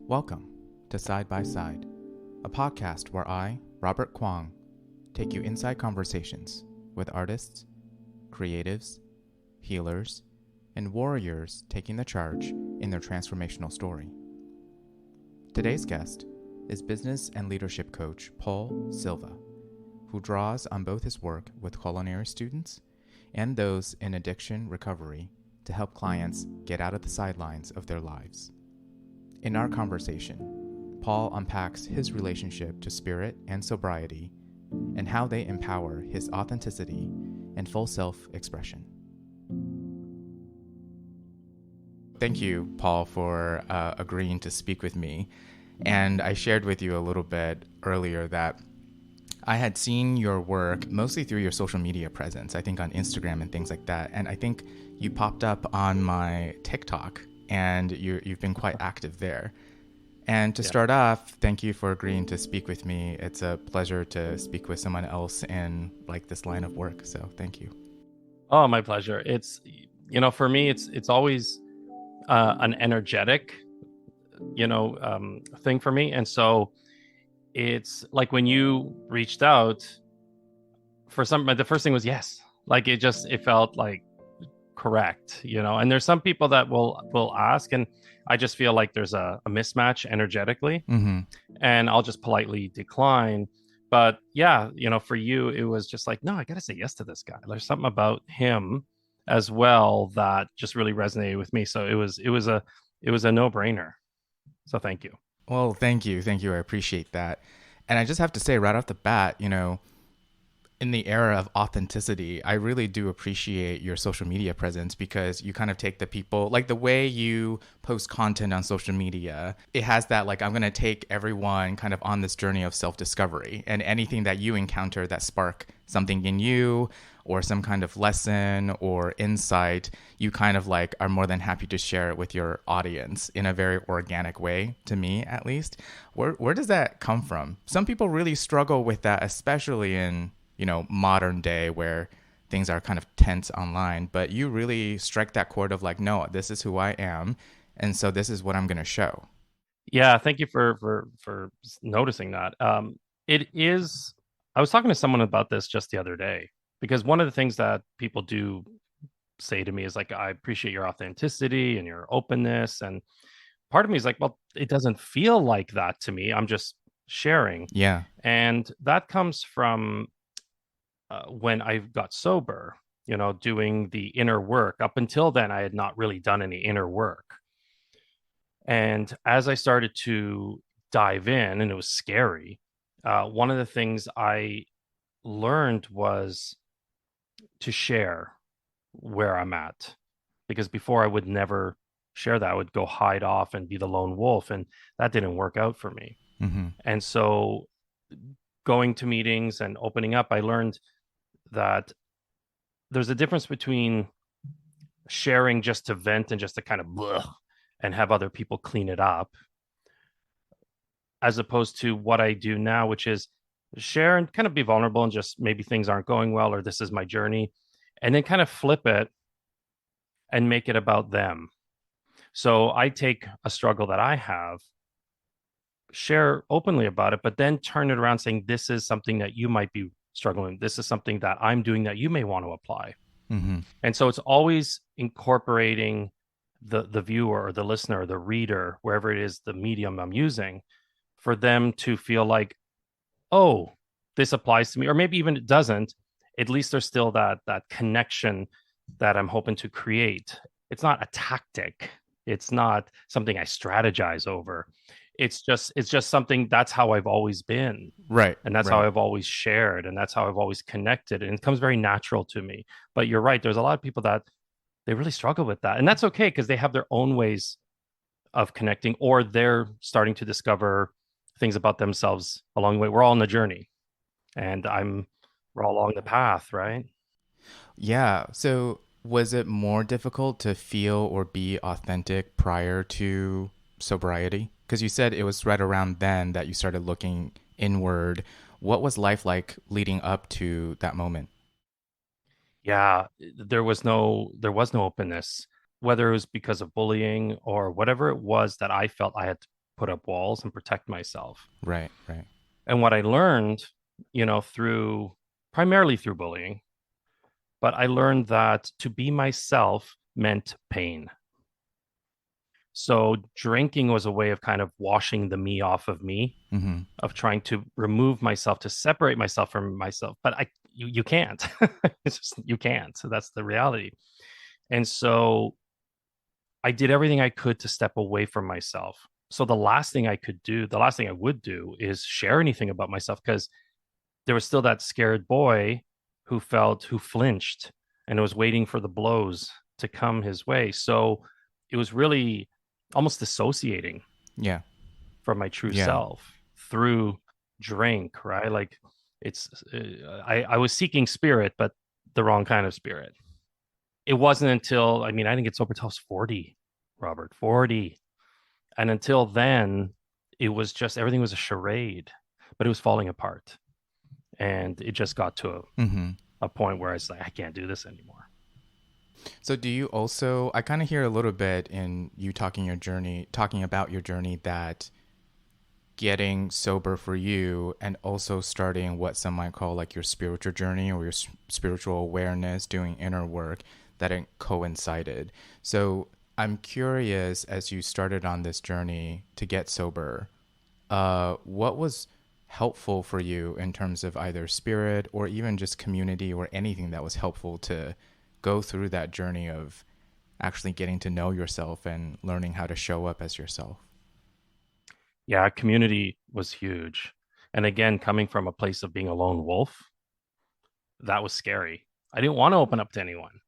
Welcome to Side by Side, a podcast where I, Robert Kwong, take you inside conversations with artists, creatives, healers, and warriors taking the charge in their transformational story. Today's guest is business and leadership coach Paul Silva, who draws on both his work with culinary students and those in addiction recovery to help clients get out of the sidelines of their lives. In our conversation, Paul unpacks his relationship to spirit and sobriety and how they empower his authenticity and full self-expression. Thank you, Paul, for agreeing to speak with me. And I shared with you a little bit earlier that I had seen your work mostly through your social media presence, I think on Instagram and things like that. And I think you popped up on my TikTok and you've been quite active there. And to start off, thank you for agreeing to speak with me. It's a pleasure to speak with someone else in like this line of work. So thank you. Oh, my pleasure. It's, for me, it's always an energetic, thing for me. And so it's like when you reached out the first thing was yes. Like it felt like correct, and there's some people that will ask, and I just feel like there's a mismatch energetically, and I'll just politely decline. But yeah, for you, it was just like, no, I gotta say yes to this guy. There's something about him as well that just really resonated with me. So it was a no-brainer. So thank you. Well, thank you. I appreciate that. And I just have to say right off the bat, in the era of authenticity, I really do appreciate your social media presence because you kind of take the people, like the way you post content on social media, it has that like, I'm going to take everyone kind of on this journey of self-discovery, and anything that you encounter that spark something in you or some kind of lesson or insight, you kind of like are more than happy to share it with your audience in a very organic way, to me at least. Where does that come from? Some people really struggle with that, especially in modern day where things are kind of tense online, but you really strike that chord of like, no, this is who I am. And so this is what I'm going to show. Yeah. Thank you for noticing that. I was talking to someone about this just the other day, because one of the things that people do say to me is like, I appreciate your authenticity and your openness. And part of me is like, well, it doesn't feel like that to me. I'm just sharing. Yeah. And that comes from when I got sober, doing the inner work. Up until then, I had not really done any inner work. And as I started to dive in, and it was scary, one of the things I learned was to share where I'm at. Because before I would never share that. I would go hide off and be the lone wolf. And that didn't work out for me. And so going to meetings and opening up, I learned that there's a difference between sharing just to vent and just to kind of and have other people clean it up, as opposed to what I do now, which is share and kind of be vulnerable and just maybe things aren't going well, or this is my journey, and then kind of flip it and make it about them. So I take a struggle that I have, share openly about it, but then turn it around saying, this is something that you might be struggling. This is something that I'm doing that you may want to apply. And so it's always incorporating the viewer or the listener or the reader, wherever it is, the medium I'm using, for them to feel like, oh, this applies to me, or maybe even it doesn't. At least there's still that connection that I'm hoping to create. It's not a tactic. It's not something I strategize over. It's just something, that's how I've always been. Right. And that's how I've always shared, and that's how I've always connected. And it comes very natural to me. But you're right. There's a lot of people that they really struggle with that. And that's okay, because they have their own ways of connecting, or they're starting to discover things about themselves along the way. We're all on the journey, and we're all along the path, right? Yeah. So was it more difficult to feel or be authentic prior to sobriety? Because you said it was right around then that you started looking inward. What was life like leading up to that moment? Yeah, there was no openness, whether it was because of bullying or whatever it was that I felt I had put up walls and protect myself. Right, right. And what I learned, through primarily through bullying, but I learned that to be myself meant pain. So drinking was a way of kind of washing the me off of me, Mm-hmm. of trying to remove myself, to separate myself from myself. But you can't. It's just you can't. So that's the reality. And so I did everything I could to step away from myself. So the last thing the last thing I would do is share anything about myself, because there was still that scared boy who flinched and was waiting for the blows to come his way. So it was really almost dissociating Yeah, from my true yeah. self through drink, right? Like it's, I was seeking spirit, but the wrong kind of spirit. It wasn't until, I mean, I didn't get sober till I was 40, Robert, 40. And until then, it was just everything was a charade, but it was falling apart. And it just got to Mm-hmm. a point where I was like, I can't do this anymore. So do you also, I kind of hear a little bit in you talking about your journey, that getting sober for you and also starting what some might call like your spiritual journey or your spiritual awareness, doing inner work, that it coincided. So I'm curious, as you started on this journey to get sober, what was helpful for you in terms of either spirit or even just community, or anything that was helpful to go through that journey of actually getting to know yourself and learning how to show up as yourself? Yeah, community was huge. And again, coming from a place of being a lone wolf, that was scary. I didn't want to open up to anyone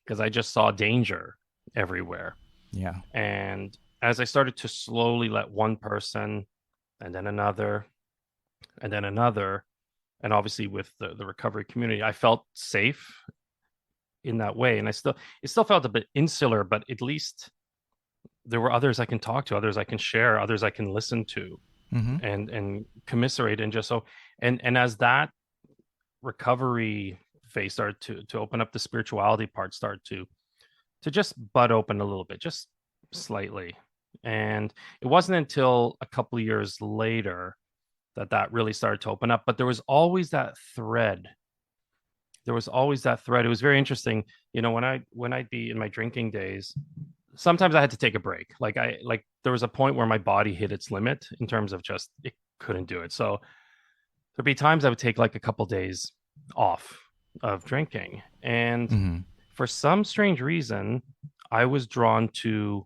because I just saw danger everywhere. Yeah. And as I started to slowly let one person and then another and then another, and obviously with the recovery community, I felt safe in that way. And it still felt a bit insular, but at least there were others I can talk to, others I can share, others I can listen to Mm-hmm. and commiserate. And just so, and as that recovery phase started to open up, the spirituality part started to just butt open a little bit, just slightly. And it wasn't until a couple of years later that really started to open up. But there was always that thread. There was always that thread. It was very interesting. When I'd be in my drinking days, sometimes I had to take a break. Like there was a point where my body hit its limit in terms of just it couldn't do it. So there'd be times I would take like a couple days off of drinking. And Mm-hmm. for some strange reason, I was drawn to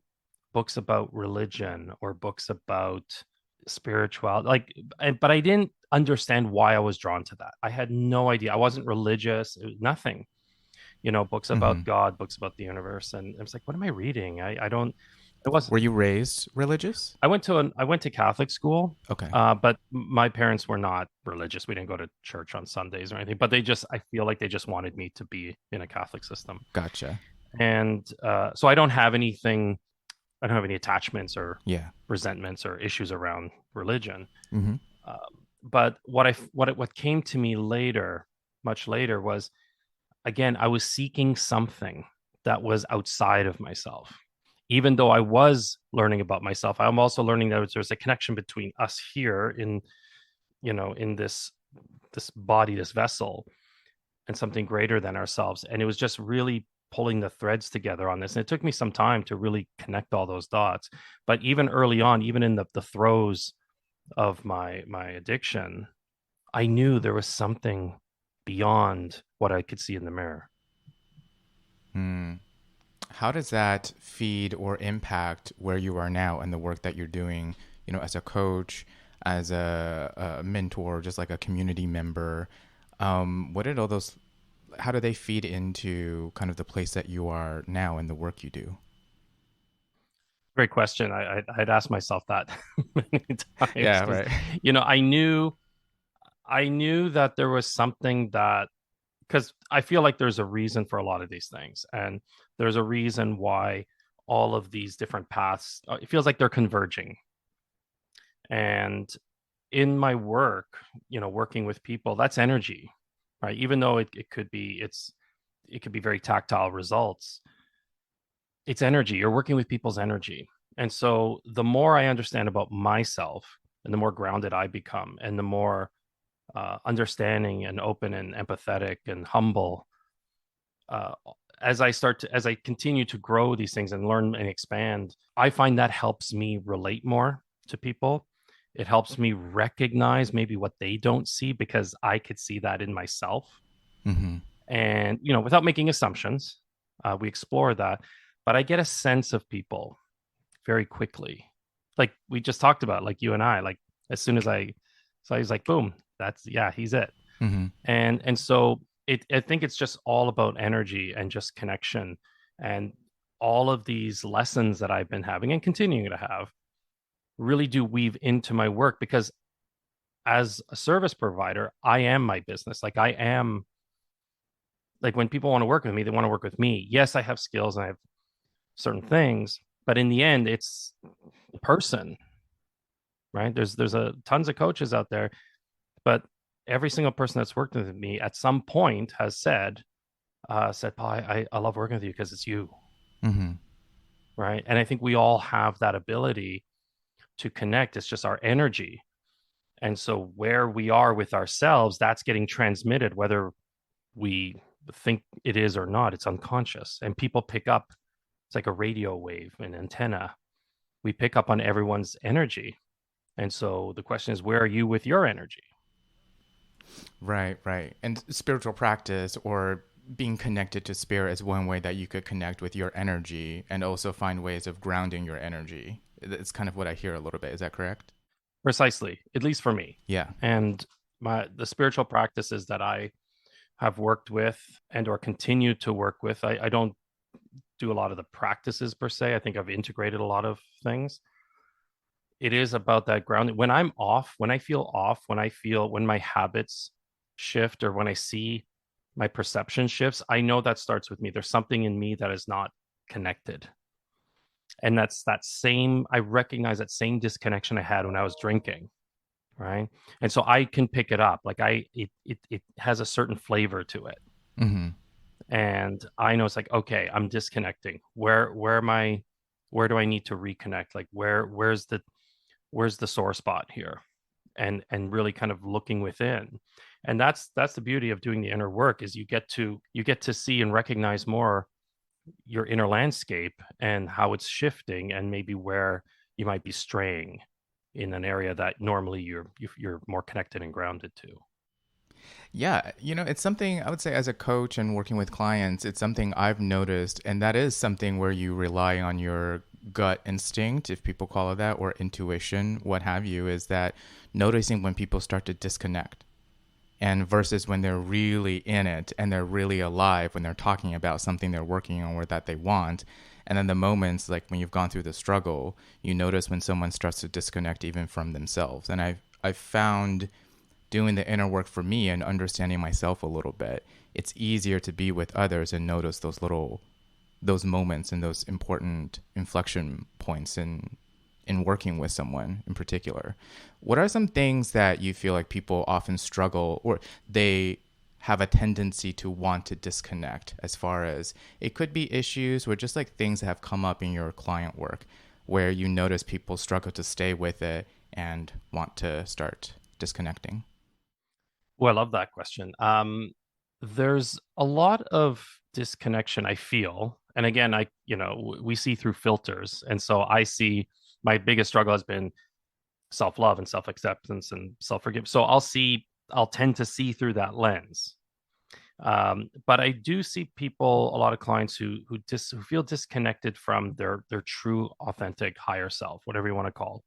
books about religion or books about spirituality. But I didn't understand why I was drawn to that. I had no idea. I wasn't religious, it was nothing. Books Mm-hmm. about God, books about the universe. And I was like, what am I reading? I don't, it wasn't, Were you raised religious? I went to Catholic school, Okay. but my parents were not religious. We didn't go to church on Sundays or anything. But I feel like they just wanted me to be in a Catholic system, Gotcha. and so I don't have anything. I don't have any attachments or Yeah. resentments or issues around religion. Mm-hmm. Um, but what came to me later, much later, was again I was seeking something that was outside of myself. Even though I was learning about myself, I'm also learning that there's a connection between us here in this body, this vessel, and something greater than ourselves. And it was just really pulling the threads together on this. And it took me some time to really connect all those dots. But even early on, even in the throes of my addiction, I knew there was something beyond what I could see in the mirror. Mm. How does that feed or impact where you are now and the work that you're doing, as a coach, as a mentor, just like a community member? What did all those, how do they feed into kind of the place that you are now and the work you do? Great question. I'd asked myself that many times Yeah, because, right. I knew that there was something that, because I feel like there's a reason for a lot of these things, and there's a reason why all of these different paths. It feels like they're converging, and in my work, working with people, that's energy, right? Even though it could be very tactile results. It's energy. You're working with people's energy. And so the more I understand about myself and the more grounded I become and the more understanding and open and empathetic and humble, uh, as I continue to grow these things and learn and expand, I find that helps me relate more to people. It helps me recognize maybe what they don't see because I could see that in myself. Mm-hmm. And, without making assumptions, we explore that. But I get a sense of people very quickly. Like we just talked about, like you and I, like as soon as I was like, boom, yeah, he's it. Mm-hmm. And so I think it's just all about energy and just connection, and all of these lessons that I've been having and continuing to have really do weave into my work, because as a service provider, I am my business. Like I am, like when people want to work with me, they want to work with me. Yes, I have skills and I have certain things, but in the end, it's the person, right? There's a tons of coaches out there, but every single person that's worked with me at some point has said, Paul, I love working with you because it's you, Mm-hmm. right? And I think we all have that ability to connect. It's just our energy. And so where we are with ourselves, that's getting transmitted, whether we think it is or not. It's unconscious. And people pick up, it's like a radio wave, an antenna. We pick up on everyone's energy. And so the question is, where are you with your energy? Right, right. And spiritual practice or being connected to spirit is one way that you could connect with your energy and also find ways of grounding your energy. It's kind of what I hear a little bit. Is that correct? Precisely, at least for me. Yeah. And the spiritual practices that I have worked with and or continue to work with, I don't do a lot of the practices per se. I think I've integrated a lot of things. It is about that grounding. When I'm off, when I feel off, when my habits shift or when I see my perception shifts, I know that starts with me. There's something in me that is not connected. And that's that same, I recognize that same disconnection I had when I was drinking. Right. And so I can pick it up. Like it has a certain flavor to it. Mm-hmm. And I know it's like, okay, I'm disconnecting. Where am I? Where do I need to reconnect? Like where's the sore spot here? And really kind of looking within. And that's the beauty of doing the inner work, is you get to see and recognize more your inner landscape and how it's shifting, and maybe where you might be straying in an area that normally you're more connected and grounded to. Yeah, it's something I would say as a coach and working with clients, it's something I've noticed, and that is something where you rely on your gut instinct, if people call it that, or intuition, what have you, is that noticing when people start to disconnect and versus when they're really in it and they're really alive when they're talking about something they're working on or that they want. And then the moments like when you've gone through the struggle, you notice when someone starts to disconnect even from themselves. And I've found doing the inner work for me and understanding myself a little bit, it's easier to be with others and notice those moments and those important inflection points in working with someone in particular. What are some things that you feel like people often struggle or they have a tendency to want to disconnect, as far as it could be issues or just like things that have come up in your client work where you notice people struggle to stay with it and want to start disconnecting? Well, I love that question. There's a lot of disconnection, I feel. And again, we see through filters. And so I see my biggest struggle has been self-love and self-acceptance and self-forgiveness. So I'll tend to see through that lens. But I do see people, a lot of clients who feel disconnected from their true, authentic, higher self, whatever you want to call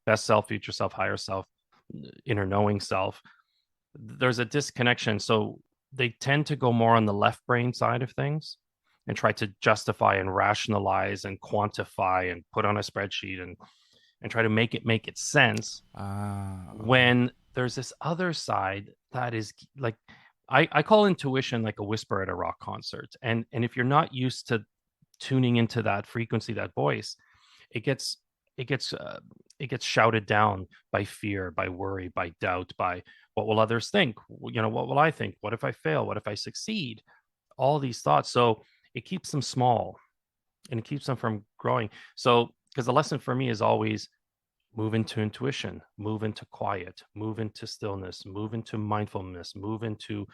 best self, future self, higher self, inner knowing self. There's a disconnection. So they tend to go more on the left brain side of things and try to justify and rationalize and quantify and put on a spreadsheet and try to make it sense, Ah, okay. when there's this other side that is like, I call intuition like a whisper at a rock concert. And if you're not used to tuning into that frequency, that voice, it gets it gets uh, it gets shouted down by fear, by worry, by doubt, by what will others think? What will I think? What if I fail? What if I succeed? All these thoughts. So it keeps them small and it keeps them from growing. So because the lesson for me is always move into intuition, move into quiet, move into stillness, move into mindfulness, move into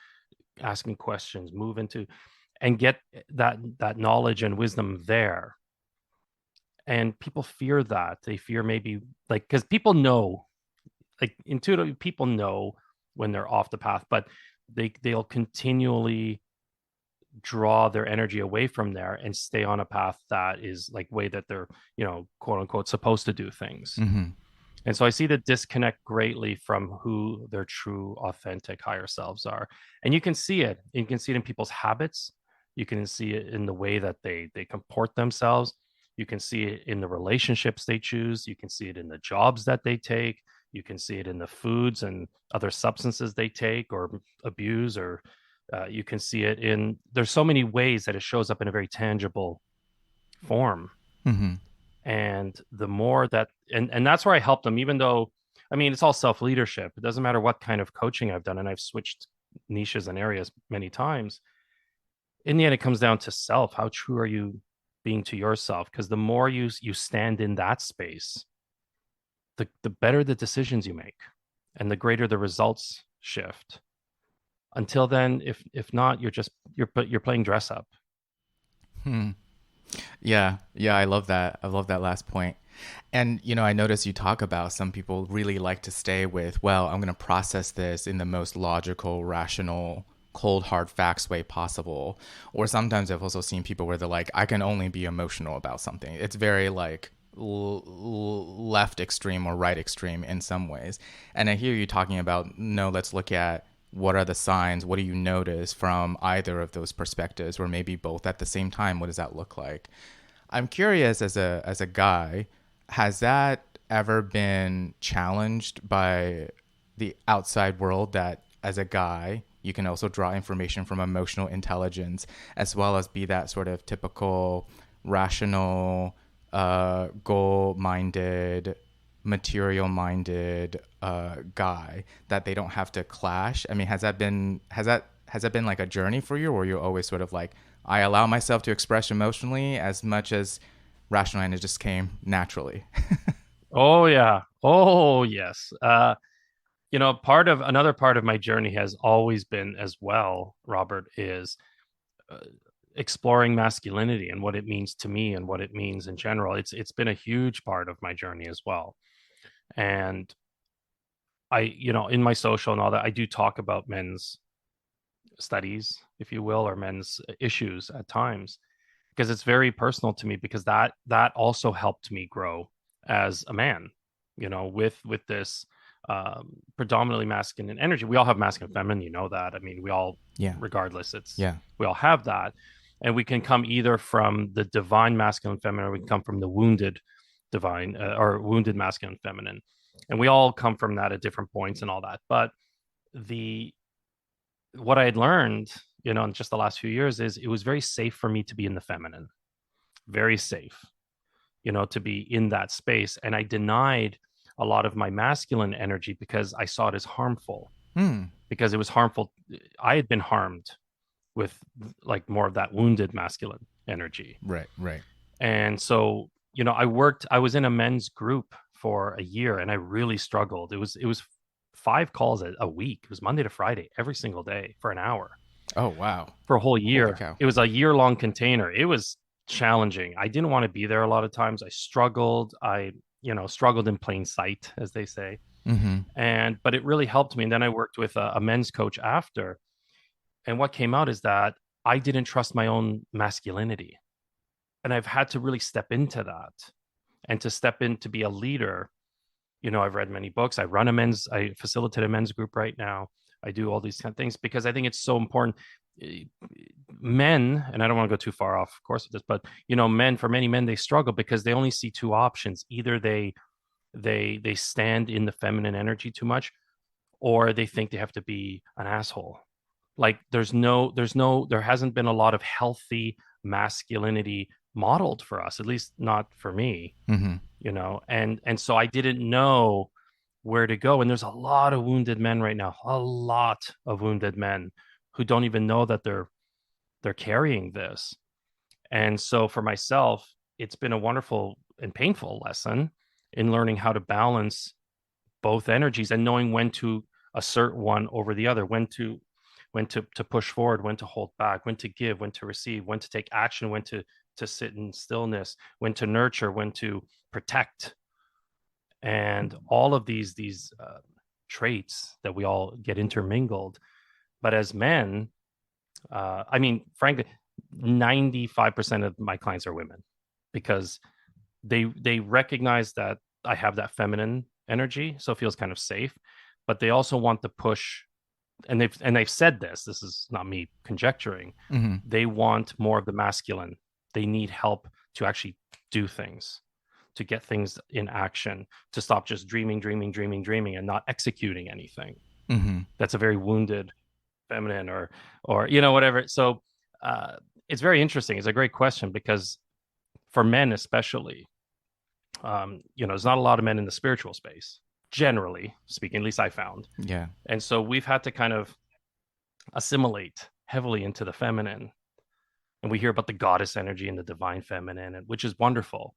asking questions, move into, and get that knowledge and wisdom there. And people fear that. They fear maybe, like, because people know, like, intuitively people know when they're off the path, but they'll continually draw their energy away from there and stay on a path that is like way that they're, quote unquote, supposed to do things. Mm-hmm. And so I see the disconnect greatly from who their true, authentic, higher selves are. And you can see it. You can see it in people's habits. You can see it in the way that they comport themselves. You can see it in the relationships they choose. You can see it in the jobs that they take. You can see it in the foods and other substances they take or abuse, or you can see it in, there's so many ways that it shows up in a very tangible form. Mm-hmm. And the more that, and that's where I help them, even though, I mean, it's all self-leadership. It doesn't matter what kind of coaching I've done, and I've switched niches and areas many times. In the end, it comes down to self. How true are you being to yourself? Because the more you stand in that space, the better the decisions you make and the greater the results shift. Until then, if not, you're playing dress up. Hmm. Yeah, yeah, I love that. I love that last point. And, I notice you talk about some people really like to stay with, well, I'm going to process this in the most logical, rational, cold, hard facts way possible. Or sometimes I've also seen people where they're like, I can only be emotional about something. It's very like left extreme or right extreme in some ways. And I hear you talking about, no, let's look at what are the signs? What do you notice from either of those perspectives, or maybe both at the same time? What does that look like? I'm curious, as a guy, has that ever been challenged by the outside world, that as a guy you can also draw information from emotional intelligence as well as be that sort of typical rational, goal minded, material minded guy, that they don't have to clash? I mean, has that been like a journey for you, or you're always sort of like, I allow myself to express emotionally as much as rational, and it just came naturally? Oh yeah. Oh yes. Another part of my journey has always been as well, Robert, is uh, exploring masculinity and what it means to me and what it means in general. It's been a huge part of my journey as well. And in my social and all that, I do talk about men's studies, if you will, or men's issues at times, because it's very personal to me, because that also helped me grow as a man, with this predominantly masculine energy. We all have masculine and feminine, that. I mean, we all, Yeah. regardless, Yeah. we all have that. And we can come either from the divine masculine feminine, or we can come from the wounded divine, or wounded masculine feminine. And we all come from that at different points and all that. But the what I had learned, in just the last few years, is it was very safe for me to be in the feminine, very safe, to be in that space. And I denied a lot of my masculine energy because I saw it as harmful, Hmm. because it was harmful. I had been harmed with like more of that wounded masculine energy. Right. Right. And so, I was in a men's group for a year, and I really struggled. It was 5 calls a week. It was Monday to Friday, every single day for an hour Oh, wow. for a whole Holy year. cow. It was a year-long container. It was challenging. I didn't want to be there a lot of times. I struggled. I struggled in plain sight, as they say. Mm-hmm. But it really helped me. And then I worked with a men's coach after. And what came out is that I didn't trust my own masculinity. And I've had to really step into that, and to step in to be a leader. I've read many books. I facilitate a men's group right now. I do all these kind of things because I think it's so important. Eh, Men, and I don't want to go too far off, of course, with this, but men, for many men, they struggle because they only see two options. Either they stand in the feminine energy too much, or they think they have to be an asshole. Like there hasn't been a lot of healthy masculinity modeled for us, at least not for me. Mm-hmm. And so I didn't know where to go. And there's a lot of wounded men right now, a lot of wounded men who don't even know that they're carrying this. And so for myself, it's been a wonderful and painful lesson in learning how to balance both energies and knowing when to assert one over the other, when to push forward, when to hold back, when to give, when to receive, when to take action, when to sit in stillness, when to nurture, when to protect, and all of these traits that we all get intermingled. But as men, I mean, frankly, 95% of my clients are women because they recognize that I have that feminine energy, so it feels kind of safe. But they also want to push, and they've said this. This is not me conjecturing. Hmm. They want more of the masculine. They need help to actually do things, to get things in action, to stop just dreaming, dreaming, dreaming, dreaming, and not executing anything. Hmm. That's a very wounded feminine, or whatever. So uh, it's very interesting. It's a great question because for men especially, there's not a lot of men in the spiritual space, generally speaking, at least I found. Yeah. And so we've had to kind of assimilate heavily into the feminine. And we hear about the goddess energy and the divine feminine, which is wonderful.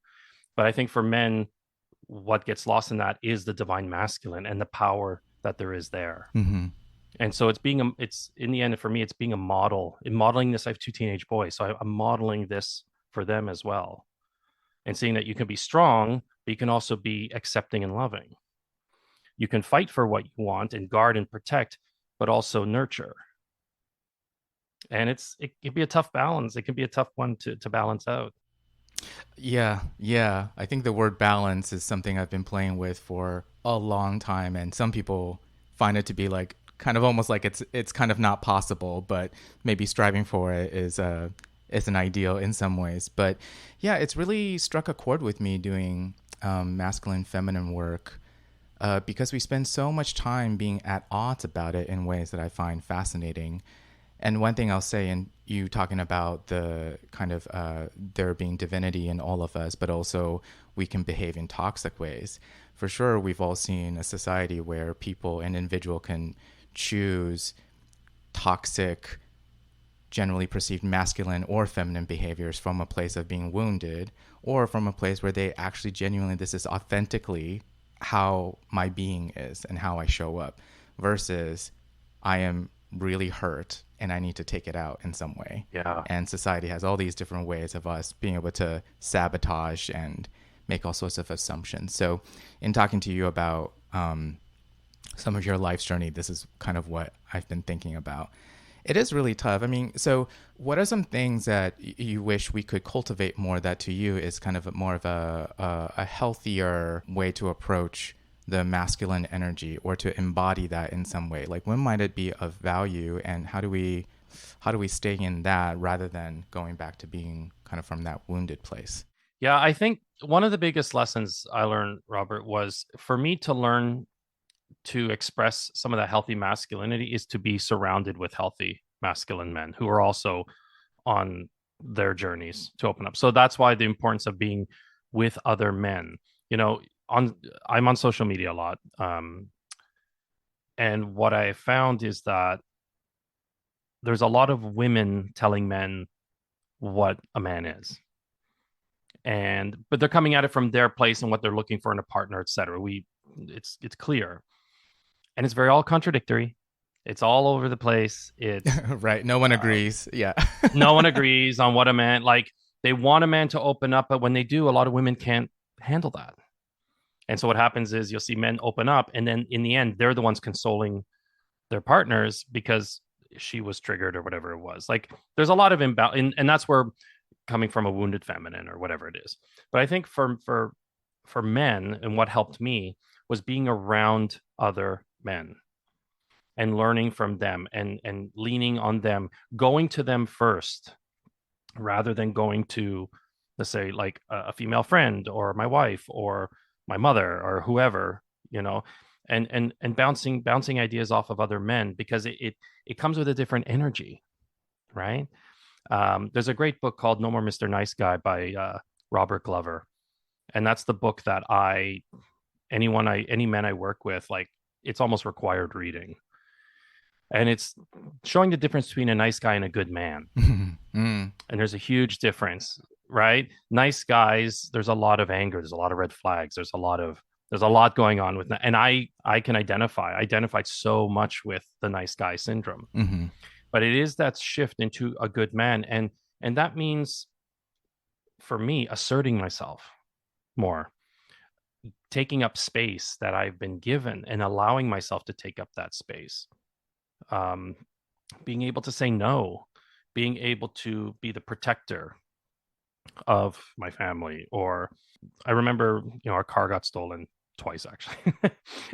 But I think for men, what gets lost in that is the divine masculine and the power that there is there. Hmm. And so it's in the end for me, it's being a model. In modeling this, I have two teenage boys, so I'm modeling this for them as well, and seeing that you can be strong, but you can also be accepting and loving. You can fight for what you want and guard and protect, but also nurture. And it can be a tough balance. It can be a tough one to balance out. Yeah, yeah. I think the word balance is something I've been playing with for a long time, and some people find it to be like kind of almost like it's kind of not possible, but maybe striving for it is an ideal in some ways. But yeah, it's really struck a chord with me doing masculine feminine work because we spend so much time being at odds about it in ways that I find fascinating. And one thing I'll say, and you talking about the kind of there being divinity in all of us, but also we can behave in toxic ways. For sure, we've all seen a society where people, an individual, can choose toxic, generally perceived masculine or feminine behaviors from a place of being wounded, or from a place where they actually genuinely, this is authentically how my being is and how I show up, versus I am really hurt and I need to take it out in some way. Yeah. And society has all these different ways of us being able to sabotage and make all sorts of assumptions. So, in talking to you about some of your life's journey, this is kind of what I've been thinking about. It is really tough. I mean, so what are some things that you wish we could cultivate more that to you is kind of more of a healthier way to approach the masculine energy or to embody that in some way? Like when might it be of value and how do we stay in that rather than going back to being kind of from that wounded place? Yeah, I think one of the biggest lessons I learned, Robert, was for me to learn to express some of that healthy masculinity is to be surrounded with healthy masculine men who are also on their journeys to open up. So that's why the importance of being with other men. You know, on I'm on social media a lot, and what I found is that there's a lot of women telling men what a man is, and but they're coming at it from their place and what they're looking for in a partner, etc. It's clear, and it's very all contradictory. It's all over the place. It's Right. No one uh, agrees. Yeah. no one agrees on what a man like. They want a man to open up, but when they do, a lot of women can't handle that. And so what happens is you'll see men open up, and then in the end, they're the ones consoling their partners because she was triggered or whatever it was. Like there's a lot of imbalance, and that's where coming from a wounded feminine or whatever it is. But I think for men, and what helped me was being around other men and learning from them and leaning on them, going to them first rather than going to, let's say, like a female friend or my wife or my mother or whoever, you know, and bouncing ideas off of other men because it comes with a different energy, right? There's a great book called No More Mr. Nice Guy by Robert Glover, and that's the book that any men I work with, like it's almost required reading, and it's showing the difference between a nice guy and a good man. Mm. And there's a huge difference. right? Nice guys, there's a lot of anger, there's a lot of red flags, there's a lot going on with that. And I can identified so much with the nice guy syndrome. Mm-hmm. But it is that shift into a good man. And that means for me asserting myself more, taking up space that I've been given and allowing myself to take up that space. Um, being able to say no, being able to be the protector of my family. Or I remember, our car got stolen twice actually.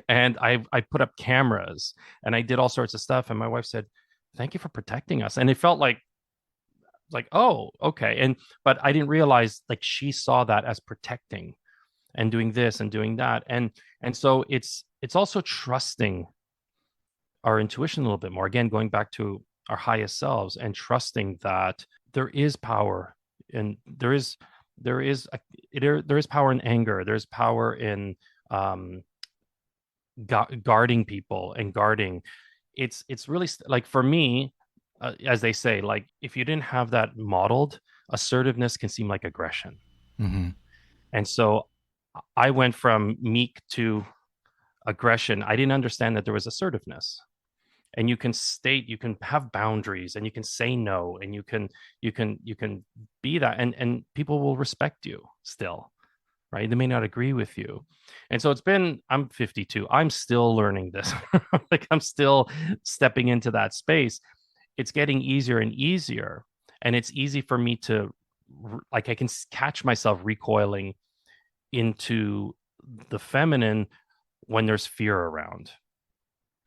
And I put up cameras and I did all sorts of stuff. And my wife said, "Thank you for protecting us." And it felt like, oh, okay. But I didn't realize like she saw that as protecting and doing this and doing that. And so it's also trusting our intuition a little bit more. Again, going back to our highest selves and trusting that there is power, and there is power in anger. There's power in um, guarding people and guarding. It's really like for me, as they say, like if you didn't have that modeled, assertiveness can seem like aggression. Mm-hmm. And so I went from meek to aggression. I didn't understand that there was assertiveness. And you can have boundaries and you can say no, and you can be that, and people will respect you still, right? They may not agree with you. And so I'm 52. I'm still learning this. Like I'm still stepping into that space. It's getting easier and easier. And it's easy for me to, like, I can catch myself recoiling into the feminine when there's fear around,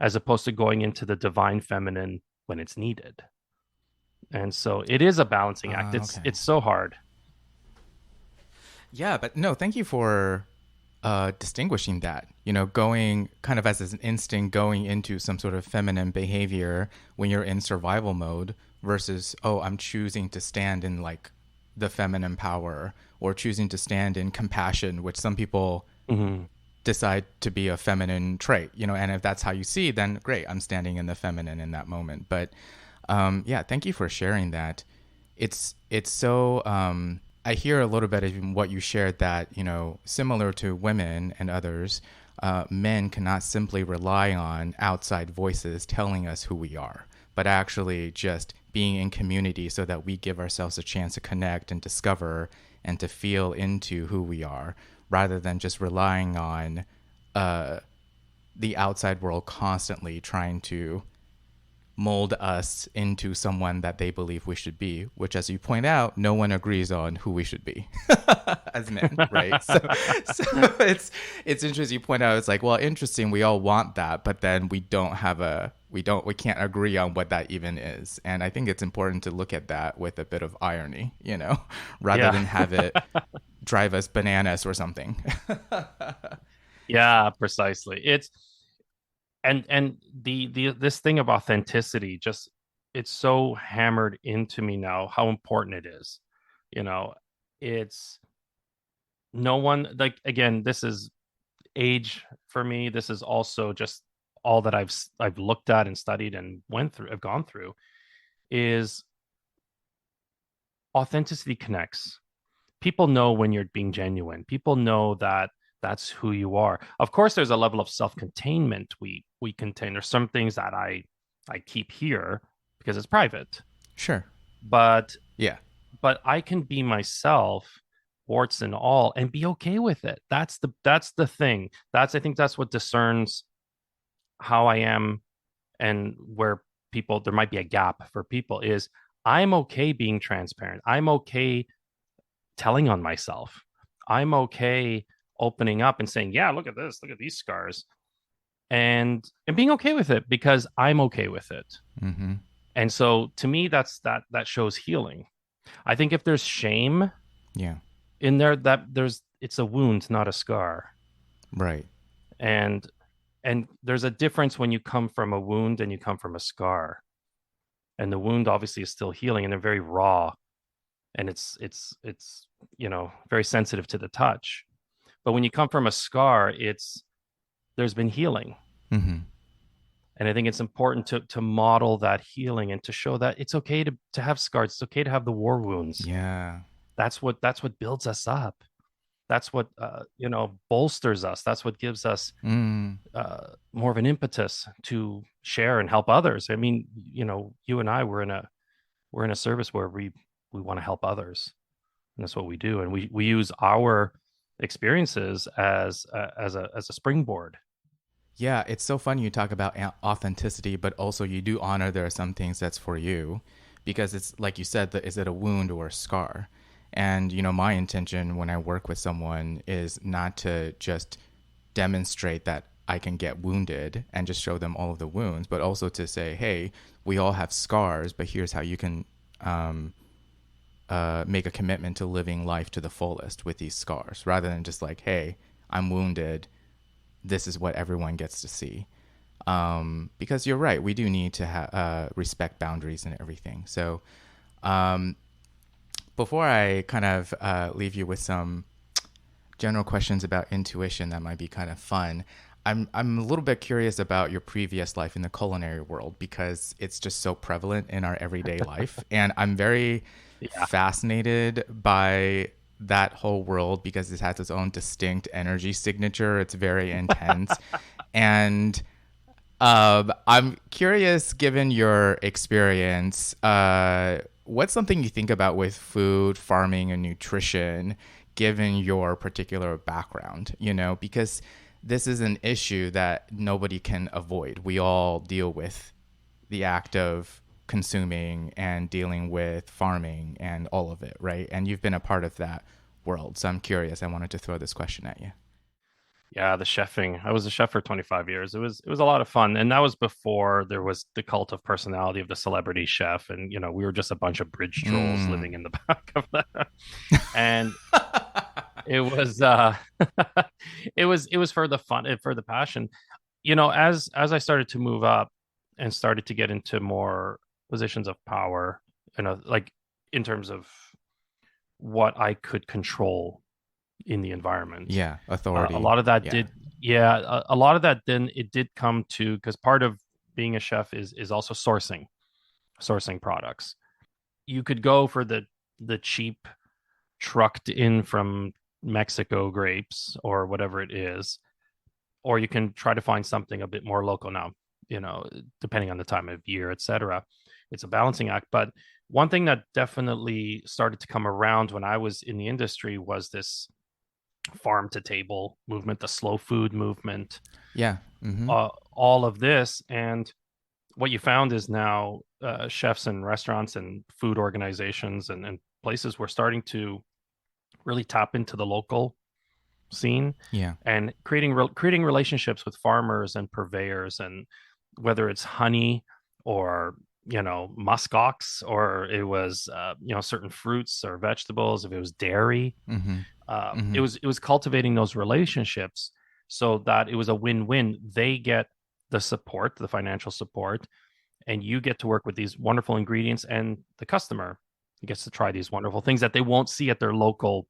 as opposed to going into the divine feminine when it's needed. And so it is a balancing act. Okay. It's so hard. Yeah, but no, thank you for distinguishing that. Going kind of as an instinct, going into some sort of feminine behavior when you're in survival mode versus, oh, I'm choosing to stand in like the feminine power or choosing to stand in compassion, which some people Mm-hmm. decide to be a feminine trait, and if that's how you see, then great, I'm standing in the feminine in that moment. But yeah, thank you for sharing that. It's so I hear a little bit of what you shared, that similar to women and others, men cannot simply rely on outside voices telling us who we are, but actually just being in community so that we give ourselves a chance to connect and discover and to feel into who we are, rather than just relying on uh, the outside world constantly trying to mold us into someone that they believe we should be, which, as you point out, no one agrees on who we should be as men, right? So it's interesting. You point out, it's like, well, interesting. We all want that, but then we can't agree on what that even is. And I think it's important to look at that with a bit of irony, rather Yeah. than have it drive us bananas or something. Yeah, precisely. And the this thing of authenticity, just it's so hammered into me now how important it is. You know, it's no one, like, again, this is age for me. This is also just all that I've looked at and studied and I've gone through, is authenticity connects. People know when you're being genuine. People know that that's who you are. Of course, there's a level of self-containment we contain. There's some things that I keep here because it's private, Sure. but Yeah. but I can be myself, warts and all, and be okay with it. That's the thing. I think that's what discerns how I am, and where people, there might be a gap for people, is I'm okay being transparent. I'm okay telling on myself. I'm okay opening up and saying, "Yeah, look at this. Look at these scars." And being okay with it because I'm okay with it. Mm-hmm. And so to me, that shows healing. I think if there's shame Yeah. in there, that there's it's a wound, not a scar. Right. And there's a difference when you come from a wound and you come from a scar. And the wound obviously is still healing, and they're very raw, and it's very sensitive to the touch. But when you come from a scar, there's been healing. Mm-hmm. And I think it's important to model that healing and to show that it's okay to have scars. It's okay to have the war wounds. Yeah. That's what builds us up. That's what bolsters us. That's what gives us Mm. more of an impetus to share and help others. I mean, you and I we're in a service where we want to help others, and that's what we do, and we use our experiences as a springboard. Yeah, it's so funny you talk about authenticity, but also you do honor there are some things that's for you, because it's like you said, that is it a wound or a scar? And my intention when I work with someone is not to just demonstrate that I can get wounded and just show them all of the wounds, but also to say, hey, we all have scars, but here's how you can make a commitment to living life to the fullest with these scars, rather than just like, hey, I'm wounded, this is what everyone gets to see. Because you're right, we do need to respect boundaries and everything. So before I kind of leave you with some general questions about intuition that might be kind of fun, I'm a little bit curious about your previous life in the culinary world, because it's just so prevalent in our everyday life, and I'm very Yeah. fascinated by that whole world because it has its own distinct energy signature. It's very intense, and I'm curious, given your experience, what's something you think about with food, farming, and nutrition, given your particular background? Because this is an issue that nobody can avoid. We all deal with the act of consuming and dealing with farming and all of it, right? And you've been a part of that world. So I'm curious. I wanted to throw this question at you. Yeah, the chefing. I was a chef for 25 years. It was a lot of fun. And that was before there was the cult of personality of the celebrity chef. And we were just a bunch of bridge trolls Mm. living in the back of that. And it was it was for the fun, for the passion. As I started to move up and started to get into more positions of power, like in terms of what I could control in the environment. Yeah, A authority. lot of that Yeah. did, yeah, a lot of that then it did come to, because part of being a chef is also sourcing products. You could go for the cheap trucked in from Mexico grapes or whatever it is, or you can try to find something a bit more local now, you know, depending on the time of year, etc. It's a balancing act. But one thing that definitely started to come around when I was in the industry was this farm to table movement, the slow food movement, Yeah. Mm-hmm. all of this. And what you found is now chefs and restaurants and food organizations and places were starting to really tap into the local scene Yeah. and creating relationships with farmers and purveyors, and whether it's honey or muskox, or it was certain fruits or vegetables, if it was dairy, Mm-hmm. it Mm-hmm. was cultivating those relationships so that it was a win-win. They get the support, the financial support, and you get to work with these wonderful ingredients, and the customer gets to try these wonderful things that they won't see at their local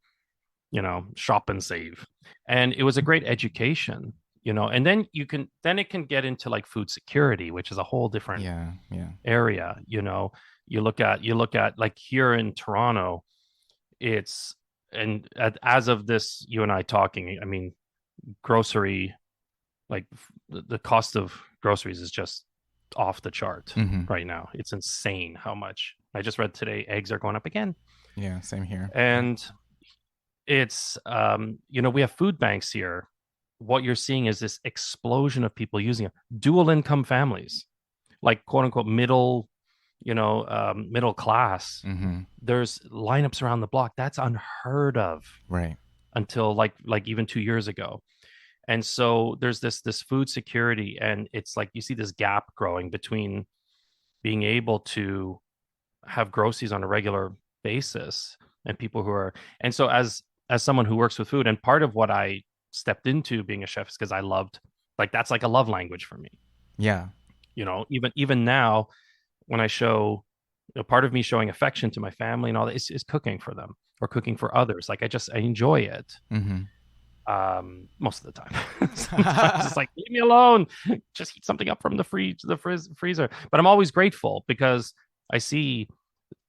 shop and save. And it was a great education. And then it can get into like food security, which is a whole different Yeah. Yeah. area. You look at like here in Toronto, it's as of this, you and I talking, I mean, grocery, like the cost of groceries is just off the chart Mm-hmm. right now. It's insane how much. I just read today eggs are going up again. Yeah. Same here. Yeah. And it's we have food banks here. What you're seeing is this explosion of people using it. Dual income families, like quote unquote middle class. Mm-hmm. There's lineups around the block. That's unheard of Right. until like even 2 years ago. And so there's this food security, and it's like you see this gap growing between being able to have groceries on a regular basis and people who are. And so as someone who works with food, and part of what I stepped into being a chef is because I loved, like, that's like a love language for me. Yeah. Even now when I show, part of me showing affection to my family and all that is cooking for them or cooking for others. Like I enjoy it. Mm-hmm. Most of the time. Sometimes it's like, leave me alone, just heat something up from the freezer. But I'm always grateful because I see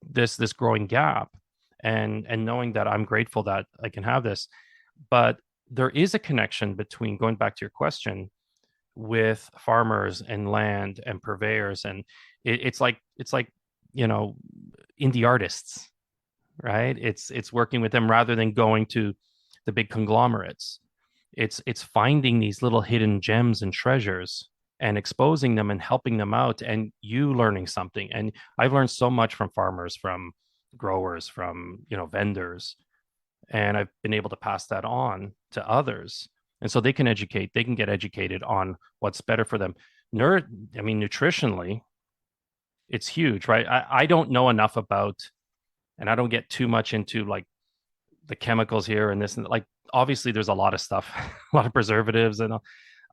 this growing gap, and knowing that I'm grateful that I can have this. But there is a connection between, going back to your question, with farmers and land and purveyors, and it's like you know indie artists, right? It's working with them rather than going to the big conglomerates. It's finding these little hidden gems and treasures and exposing them and helping them out, and you learning something. And I've learned so much from farmers, from growers, from vendors, and I've been able to pass that on to others. And so they can educate, they can get educated on what's better for them. I mean, nutritionally, it's huge, right? I don't know enough about, and I don't get too much into like the chemicals here and this and like, obviously there's a lot of stuff, a lot of preservatives, and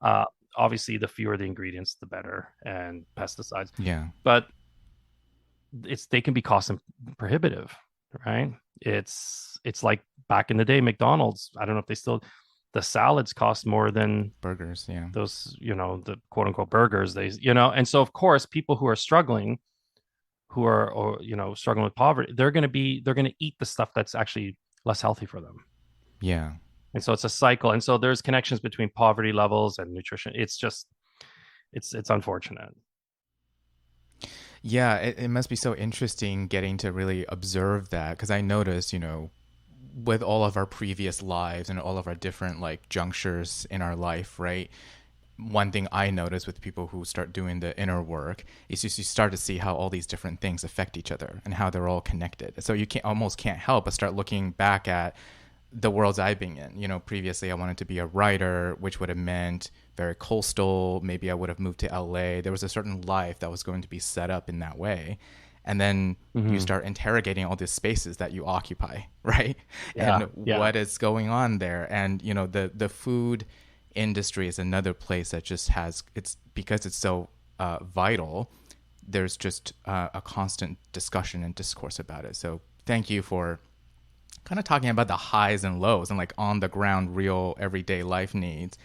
uh, obviously the fewer the ingredients, the better, and pesticides. Yeah. But they can be cost prohibitive, right? It's like back in the day, McDonald's. I don't know if they still, the salads cost more than Burgers. Yeah. those, the quote unquote burgers. And so of course, people who are struggling, who are, or struggling with poverty, they're going to eat the stuff that's actually less healthy for them. Yeah. And so it's a cycle. And so there's connections between poverty levels and nutrition. It's just, it's unfortunate. Yeah, it must be so interesting getting to really observe that because I noticed, with all of our previous lives and all of our different like junctures in our life, right? One thing I notice with people who start doing the inner work is just you start to see how all these different things affect each other and how they're all connected. So you can't help but start looking back at the worlds I've been in. Previously I wanted to be a writer, which would have meant very coastal. Maybe I would have moved to LA. There was a certain life that was going to be set up in that way. And then you Mm-hmm. start interrogating all these spaces that you occupy, right? Yeah. And Yeah. what is going on there. And, the food industry is another place that just it's because it's so vital. There's just a constant discussion and discourse about it. So thank you for kind of talking about the highs and lows and like on the ground, real everyday life needs.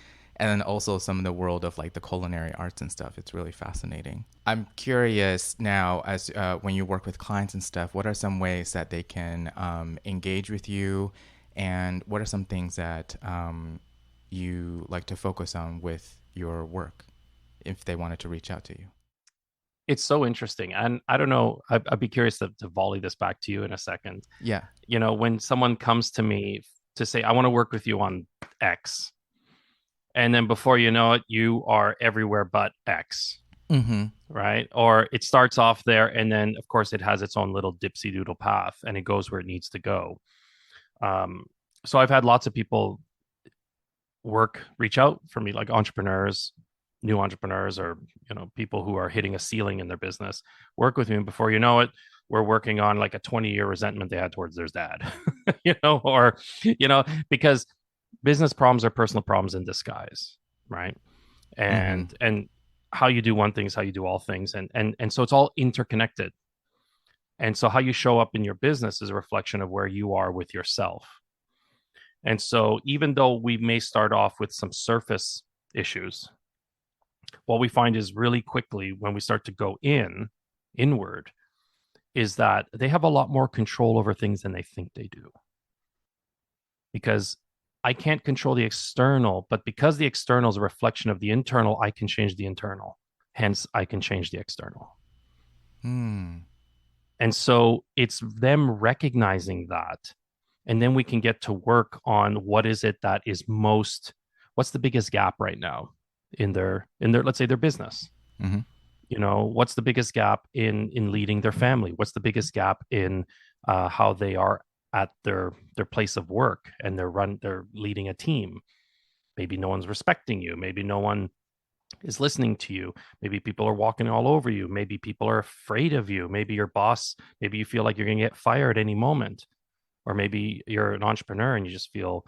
And then also some of the world of like the culinary arts and stuff. It's really fascinating. I'm curious now, as when you work with clients and stuff, what are some ways that they can engage with you? And what are some things that you like to focus on with your work if they wanted to reach out to you? It's so interesting. And I don't know, I'd be curious to volley this back to you in a second. Yeah. When someone comes to me to say, I want to work with you on X, and then before you know it, you are everywhere but X, Mm-hmm. right? Or it starts off there, and then of course it has its own little dipsy doodle path, and it goes where it needs to go. Um, so I've had lots of people reach out for me, like entrepreneurs, new entrepreneurs, or people who are hitting a ceiling in their business, work with me, and before you know it, we're working on like a 20-year resentment they had towards their dad. Or because business problems are personal problems in disguise, right? Mm-hmm. And how you do one thing is how you do all things, and so it's all interconnected. And so how you show up in your business is a reflection of where you are with yourself. And so even though we may start off with some surface issues, what we find is really quickly when we start to go inward, is that they have a lot more control over things than they think they do. Because I can't control the external, but because the external is a reflection of the internal, I can change the internal. Hence, I can change the external. Mm. And so it's them recognizing that. And then we can get to work on what is it that is what's the biggest gap right now in their let's say their business. Mm-hmm. What's the biggest gap in leading their family? What's the biggest gap in how they are at their place of work, and they're leading a team? Maybe no one's respecting you. Maybe no one is listening to you. Maybe people are walking all over you. Maybe people are afraid of you. Maybe your boss, maybe you feel like you're going to get fired any moment. Or maybe you're an entrepreneur and you just feel,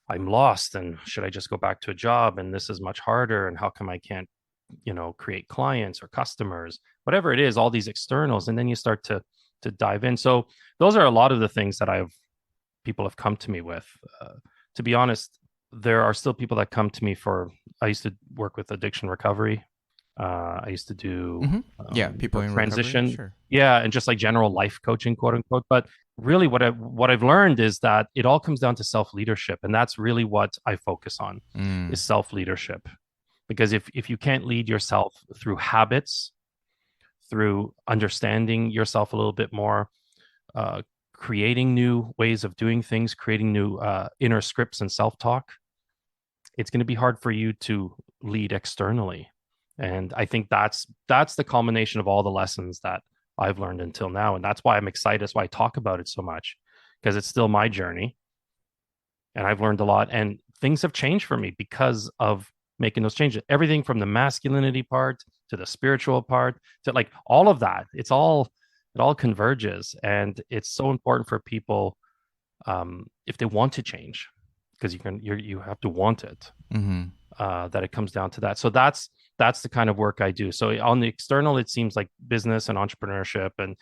I'm lost, and should I just go back to a job, and this is much harder, and how come I can't create clients or customers, whatever it is, all these externals. And then you start to dive in. So those are a lot of the things that people have come to me with. To be honest, there are still people that come to me I used to work with addiction recovery. I used to do Mm-hmm. Yeah, people in recovery. transition. Sure. Yeah. And just like general life coaching, quote unquote. But really what I've learned is that it all comes down to self leadership, and that's really what I focus on Mm. is self leadership. Because if you can't lead yourself through habits, through understanding yourself a little bit more, uh, creating new ways of doing things, creating new inner scripts and self talk, it's going to be hard for you to lead externally. And I think that's the culmination of all the lessons that I've learned until now. And that's why I'm excited. That's why I talk about it so much, because it's still my journey. And I've learned a lot. And things have changed for me because of making those changes. Everything from the masculinity part to the spiritual part to like all of that. It all converges. And it's so important for people if they want to change, because you have to want it. Mm-hmm. That it comes down to that. So that's the kind of work I do. So on the external, it seems like business and entrepreneurship and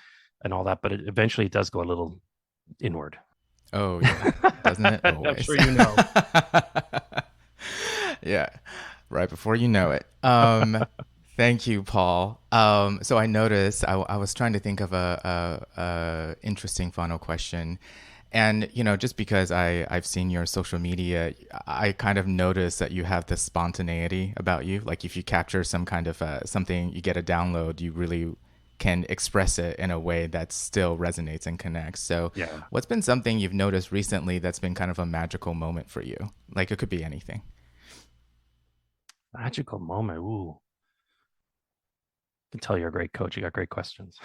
all that, but eventually it does go a little inward. Oh yeah, doesn't it I'm always? sure you know. Yeah, right before you know it. Thank you, Paul. So I noticed I was trying to think of a interesting final question. And, just because I've seen your social media, I kind of noticed that you have this spontaneity about you. Like if you capture some kind of something, you get a download, you really can express it in a way that still resonates and connects. So Yeah. what's been something you've noticed recently that's been kind of a magical moment for you? Like it could be anything. Magical moment. Ooh. I can tell you're a great coach. You got great questions.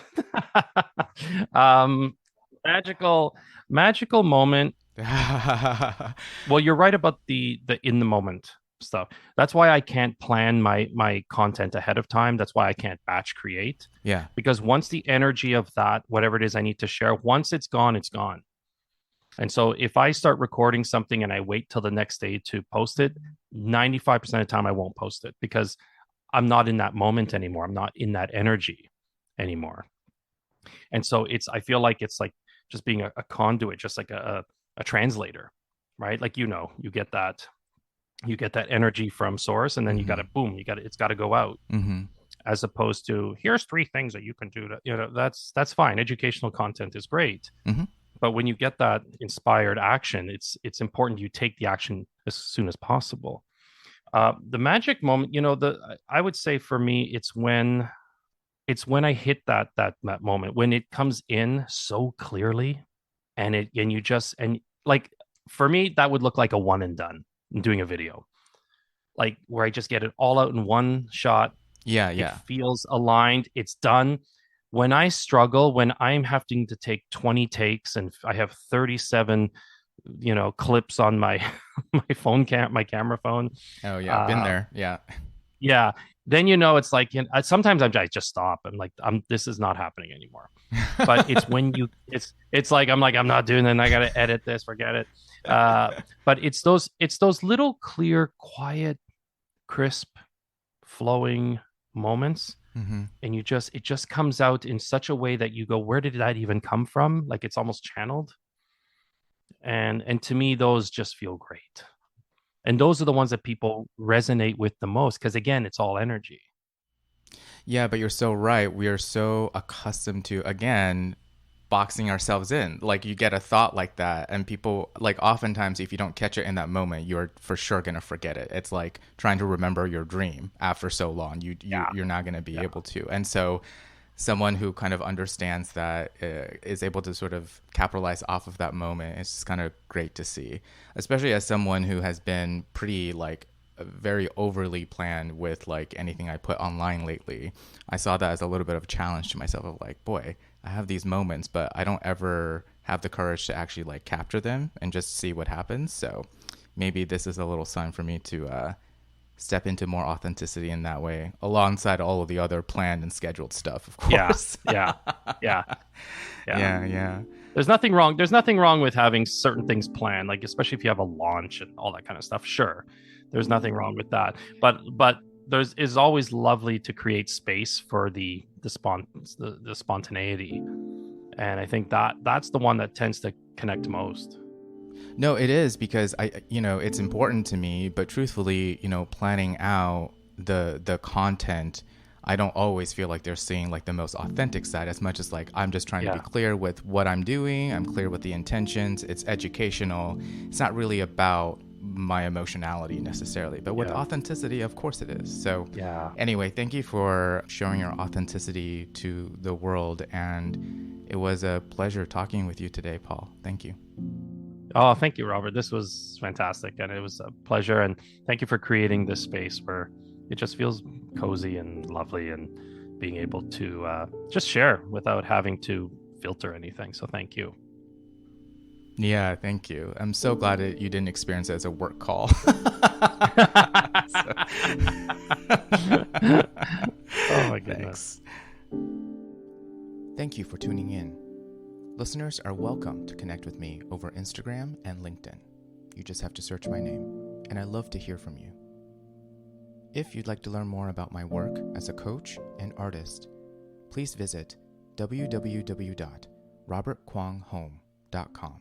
um magical magical moment. Well, you're right about the in the moment stuff. That's why I can't plan my content ahead of time. That's why I can't batch create. Yeah. Because once the energy of that, whatever it is I need to share, once it's gone, it's gone. And so if I start recording something and I wait till the next day to post it, 95% of the time I won't post it because I'm not in that moment anymore. I'm not in that energy anymore. And so I feel like it's like just being a conduit, just like a translator, right? Like, you get that energy from source and then you got to, boom, it's got to go out. Mm-hmm. As opposed to here's three things that you can do to, that's fine. Educational content is great. Mm-hmm. But when you get that inspired action, it's important you take the action as soon as possible. The magic moment, I would say for me, it's when I hit that moment when it comes in so clearly, and you just and like for me that would look like a one and done in doing a video, like where I just get it all out in one shot. Yeah. It Yeah. feels aligned. It's done. When I struggle, when I'm having to take 20 takes and I have 37, clips on my my camera phone. Oh yeah. Been Uh, there. Yeah. yeah. Then it's like sometimes I just stop and like this is not happening anymore. But it's when it's like I'm not doing it. And I got to edit this. Forget it. But it's those little clear, quiet, crisp, flowing moments, Mm-hmm. and it just comes out in such a way that you go, where did that even come from? Like it's almost channeled. And to me, those just feel great. And those are the ones that people resonate with the most because again, it's all energy. Yeah, but you're so right. We are so accustomed to, again, boxing ourselves in. Like you get a thought like that, and people, like oftentimes, if you don't catch it in that moment, you're for sure gonna forget it. It's like trying to remember your dream after so long. Yeah. You're not gonna be Yeah. able to. And so, someone who kind of understands that is able to sort of capitalize off of that moment is just kind of great to see, especially as someone who has been pretty like very overly planned with like anything I put online lately. I saw that as a little bit of a challenge to myself of like, boy, I have these moments, but I don't ever have the courage to actually like capture them and just see what happens. So maybe this is a little sign for me to step into more authenticity in that way, alongside all of the other planned and scheduled stuff, of Yeah. course. Yeah. Yeah. Yeah, yeah. There's nothing wrong. There's nothing wrong with having certain things planned, like especially if you have a launch and all that kind of stuff. Sure, there's nothing wrong with that. But there's is always lovely to create space for the spontaneity, and I think that's the one that tends to connect most. No, it is because it's important to me, but truthfully, planning out the content, I don't always feel like they're seeing like the most authentic side as much as like I'm just trying to be clear with what I'm doing. I'm clear with the intentions. It's educational. It's not really about my emotionality necessarily, but with authenticity, of course it is. So anyway, thank you for showing your authenticity to the world, and it was a pleasure talking with you today, Paul. Thank you. Oh, thank you, Robert. This was fantastic, and it was a pleasure. And thank you for creating this space where it just feels cozy and lovely, and being able to just share without having to filter anything. So thank you. Yeah, thank you. I'm so glad that you didn't experience it as a work call. Oh my goodness. Thanks. Thank you for tuning in. Listeners are welcome to connect with me over Instagram and LinkedIn. You just have to search my name, and I love to hear from you. If you'd like to learn more about my work as a coach and artist, please visit www.robertkwonghome.com.